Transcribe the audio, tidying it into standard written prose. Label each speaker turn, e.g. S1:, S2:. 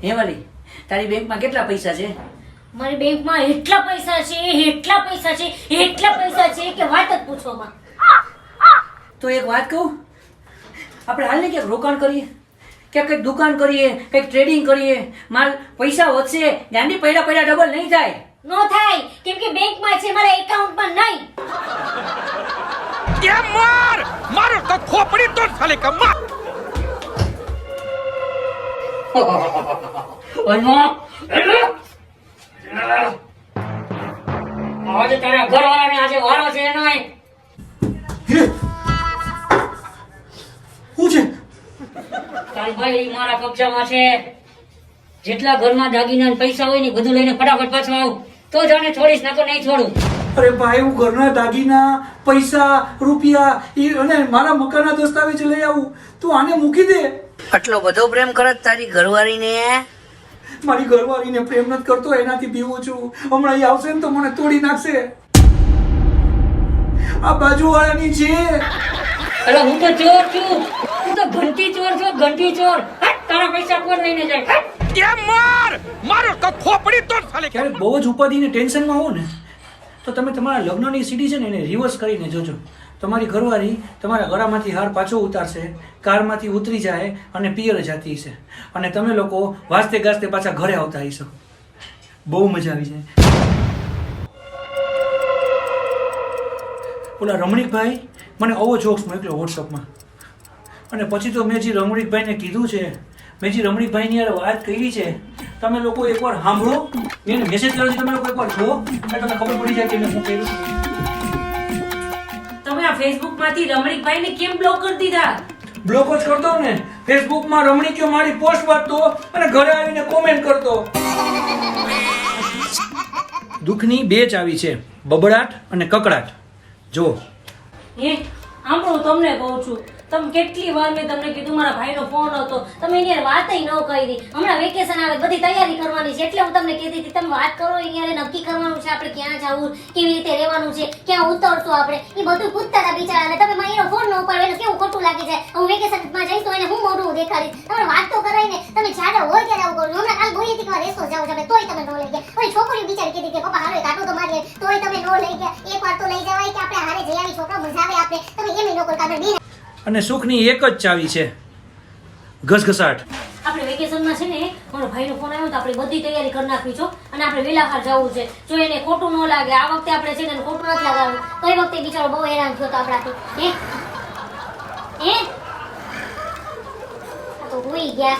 S1: હે વાલી, તારી બેંકમાં કેટલા પૈસા છે?
S2: મારી બેંકમાં એટલા પૈસા છે કે વાત જ પૂછવામાં.
S1: તો એક વાત કહું, આપણે હાલને ક્યાંક રોકાણ કરીએ, ક્યાંક કંઈક દુકાન કરીએ, કંઈક ટ્રેડિંગ કરીએ, માલ પૈસા વધશે, ગાંડી પડ્યા ડબલ નહીં થાય.
S2: નો થાય, કેમ કે બેંકમાં છે, મારા એકાઉન્ટમાં નહીં.
S3: કેમ મારો તો ખોપડી તો સાલે કમ્મા.
S2: આજે તારા ઘરવાળાને આજે વારો છે એનો.
S1: શું છે?
S2: તારી ભાઈ મારા કબજામાં છે. જેટલા ઘરમાં દાગીના ને પૈસા હોય ને બધું લઈને ફટાફટ પાછો આવ, તો જાણે છોડીશ, ના તો નહીં છોડું.
S4: અરે ભાઈ, હું ઘરના દાગીના, પૈસા, રૂપિયા અને મારા મકાનના દસ્તાવેજ લઈ આવું, તું આને મૂકી દે.
S1: આટલો બધો પ્રેમ કરત તારી ઘરવાળીને?
S4: મારી ઘરવાળીને પ્રેમ નથી કરતો, એનાથી બીવું છું. હમણાં એ આવશે ને તો મને તોડી નાખશે. આ બાજુવાળાની છે.
S2: અરે હું તો ચોર છું, હું તો ઘંટી ચોર છું, ઘંટી ચોર. હટ, તારા પૈસા કોણ લઈને જાય? હટ.
S3: કેમ મારો તો ખોપડી તો સાલે.
S4: ક્યારેક બહુ જ ઉપાધિને ટેન્શનમાં હો ને, તો તમે તમારા લગ્નની સીડી છે ને એને રિવર્સ કરીને જોજો. તમારી ઘરવાળી તમારા ગળામાંથી હાર પાછો ઉતારશે, કારમાંથી ઉતરી જાય અને પિયર જતી હશે, અને તમે લોકો વાજતે ગાજતે પાછા ઘરે આવતા હશો. બહુ મજા આવી જાય. ઓલા રમણીકભાઈ મને આવો જોક્સ મોકલ્યો વોટ્સઅપમાં, અને પછી તો મેં જે રમણીકભાઈને કીધું છે, મેં જે રમણીકભાઈની યાર વાત કરી છે, તમે લોકો એકવાર સાંભળો, મેં મેસેજ કર્યો છે, તમે લોકો એકવાર જુઓ, એટલે તમને ખબર પડી જાય કે મેં શું કર્યું.
S2: તમે આ ફેસબુકમાંથી રમણીકભાઈને કેમ બ્લોક કરી દીધા?
S4: બ્લોક જ કરતો ને, ફેસબુકમાં રમણીકીઓ મારી પોસ્ટ વાંચતો અને ઘરે આવીને કોમેન્ટ કરતો. દુઃખની બે ચાવી છે, બબડાટ અને કકડાટ. જો
S2: આંબળું તમને કહું છું, તમે કેટલી વાર મેં તમને કીધું, મારા ભાઈનો ફોન હતો, તમે એની યાર વાતય ન કરી. હમણાં વેકેશન આવે, બધી તૈયારી કરવાની છે, એટલે હું તમને કહેતી હતી તમે વાત કરો. એની યાર નક્કી કરવાનું છે આપણે ક્યાં જવું, કેવી રીતે રહેવાનું છે, ક્યાં ઉતરશું આપણે, એ બધું પૂછતા હતા બિચારાને. તમે મારો ફોન ન ઉપાડો એટલે કેવું ખોટું લાગે છે. હું વેકેશનમાં જઈશ તો એને હું મોઢું દેખાડીશ. તમે વાત તો કરાય ને, તમે જ્યારે હોય ત્યારે આવું કરો. હમણાં કાલ બોલી હતી કે રેસો જાવ છે, તોય તમે ન લઈ ગયા. ઓલી છોકરી બિચારી કીધી કે પપ્પા હારો કાટો તો મારીએ, તોય તમે ન લઈ ગયા. એક વાર તો લઈ જવાય કે આપણે હારે જઈ આવી, છોકરા મજા આવે આપણે. તમે એમ ન કરો, આપણે
S4: અને સુખની એક જ ચાવી છે, ઘસઘસાટ.
S2: આપણે વેકેશનમાં છે ને, મારો ભાઈનો ફોન આવ્યો તો આપણે બધી તૈયારી કરી નાખવી છો, અને આપણે વેલાહાર જવું છે. જો એને ખોટું ન લાગે, આ વખતે આપણે છે ને ખોટું નથી લાગવાનું. તો એ વખતે બિચારો બહુ હેરાન થયો તો આપણાથી. આ તો હોઈ ગયા.